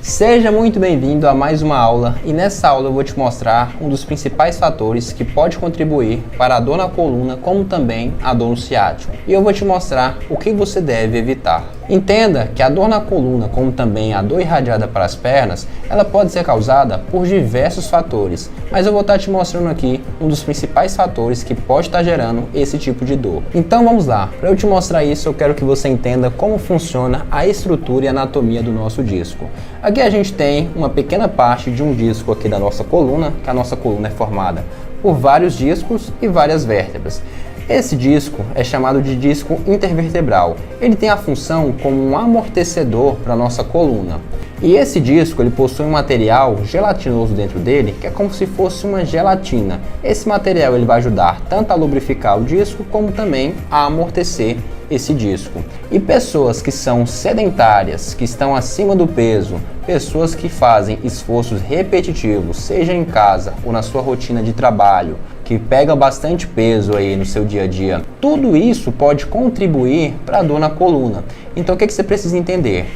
Seja muito bem-vindo a mais uma aula e nessa aula eu vou te mostrar um dos principais fatores que pode contribuir para a dor na coluna como também a dor no ciático. E eu vou te mostrar o que você deve evitar. Entenda que a dor na coluna como também a dor irradiada para as pernas, ela pode ser causada por diversos fatores, mas eu vou estar te mostrando aqui um dos principais fatores que pode estar gerando esse tipo de dor. Então vamos lá, para eu te mostrar isso eu quero que você entenda como funciona a estrutura e anatomia do nosso disco. Aqui a gente tem uma pequena parte de um disco aqui da nossa coluna, que a nossa coluna é formada por vários discos e várias vértebras. Esse disco é chamado de disco intervertebral. Ele tem a função como um amortecedor para a nossa coluna. E esse disco ele possui um material gelatinoso dentro dele, que é como se fosse uma gelatina. Esse material ele vai ajudar tanto a lubrificar o disco, como também a amortecer esse disco. E pessoas que são sedentárias, que estão acima do peso, pessoas que fazem esforços repetitivos, seja em casa ou na sua rotina de trabalho, que pegam bastante peso aí no seu dia a dia, tudo isso pode contribuir para a dor na coluna. Então o que você precisa entender?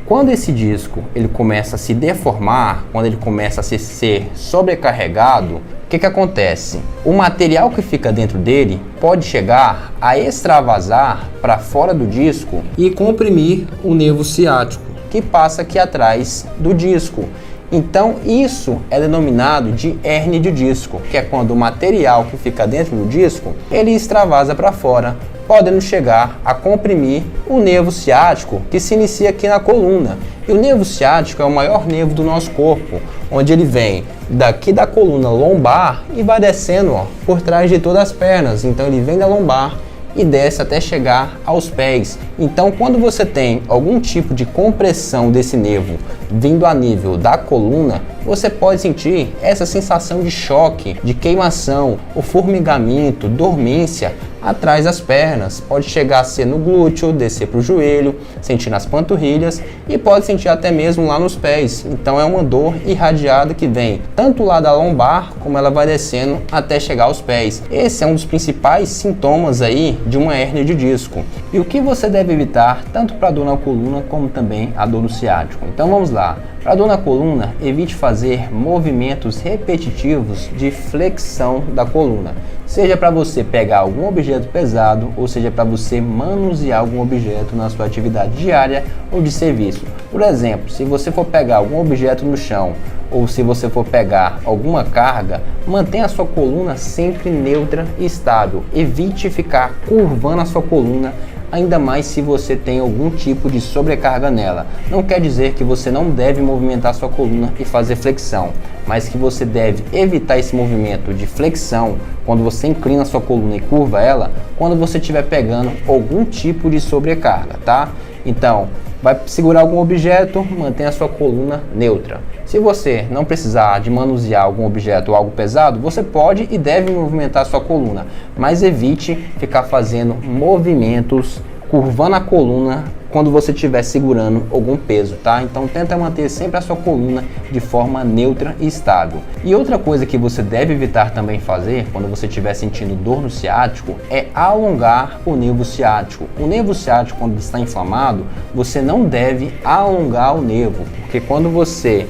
Quando esse disco ele começa a se deformar, quando ele começa a ser sobrecarregado, o que acontece? O material que fica dentro dele pode chegar a extravasar para fora do disco e comprimir o nervo ciático, que passa aqui atrás do disco. Então isso é denominado de hérnia de disco, que é quando o material que fica dentro do disco ele extravasa para fora, podendo chegar a comprimir o nervo ciático que se inicia aqui na coluna. E o nervo ciático é o maior nervo do nosso corpo, onde ele vem daqui da coluna lombar e vai descendo por trás de todas as pernas. Então ele vem da lombar e desce até chegar aos pés. Então quando você tem algum tipo de compressão desse nervo vindo a nível da coluna, você pode sentir essa sensação de choque, de queimação, o formigamento, dormência atrás das pernas. Pode chegar a ser no glúteo, descer para o joelho, sentir nas panturrilhas e pode sentir até mesmo lá nos pés. Então é uma dor irradiada que vem tanto lá da lombar como ela vai descendo até chegar aos pés. Esse é um dos principais sintomas aí de uma hérnia de disco. E o que você deve evitar tanto para a dor na coluna como também a dor no ciático? Então vamos lá. Para a dor na coluna, evite fazer movimentos repetitivos de flexão da coluna. Seja para você pegar algum objeto pesado ou seja para você manusear algum objeto na sua atividade diária ou de serviço. Por exemplo, se você for pegar algum objeto no chão ou se você for pegar alguma carga, mantenha a sua coluna sempre neutra e estável. Evite ficar curvando a sua coluna, ainda mais se você tem algum tipo de sobrecarga nela. Não quer dizer que você não deve movimentar sua coluna e fazer flexão, mas que você deve evitar esse movimento de flexão quando você inclina sua coluna e curva ela, quando você estiver pegando algum tipo de sobrecarga, tá? Então, vai segurar algum objeto, mantenha a sua coluna neutra. Se você não precisar de manusear algum objeto ou algo pesado, você pode e deve movimentar a sua coluna, mas evite ficar fazendo movimentos curvando a coluna quando você estiver segurando algum peso, tá? Então tenta manter sempre a sua coluna de forma neutra e estável. E outra coisa que você deve evitar também fazer quando você estiver sentindo dor no ciático é alongar o nervo ciático. O nervo ciático, quando está inflamado, você não deve alongar o nervo, porque quando você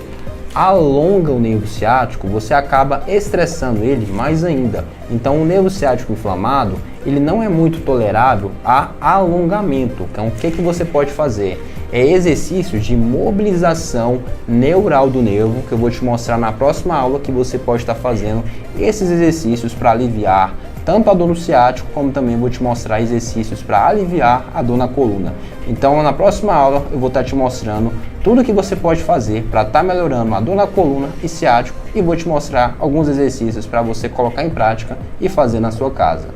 alonga o nervo ciático, você acaba estressando ele mais ainda. Então o nervo ciático inflamado, ele não é muito tolerável a alongamento. Então o que você pode fazer? É exercícios de mobilização neural do nervo, que eu vou te mostrar na próxima aula, que você pode estar fazendo esses exercícios para aliviar tanto a dor no ciático, como também vou te mostrar exercícios para aliviar a dor na coluna. Então na próxima aula eu vou estar te mostrando tudo que você pode fazer para estar melhorando a dor na coluna e ciático, e vou te mostrar alguns exercícios para você colocar em prática e fazer na sua casa.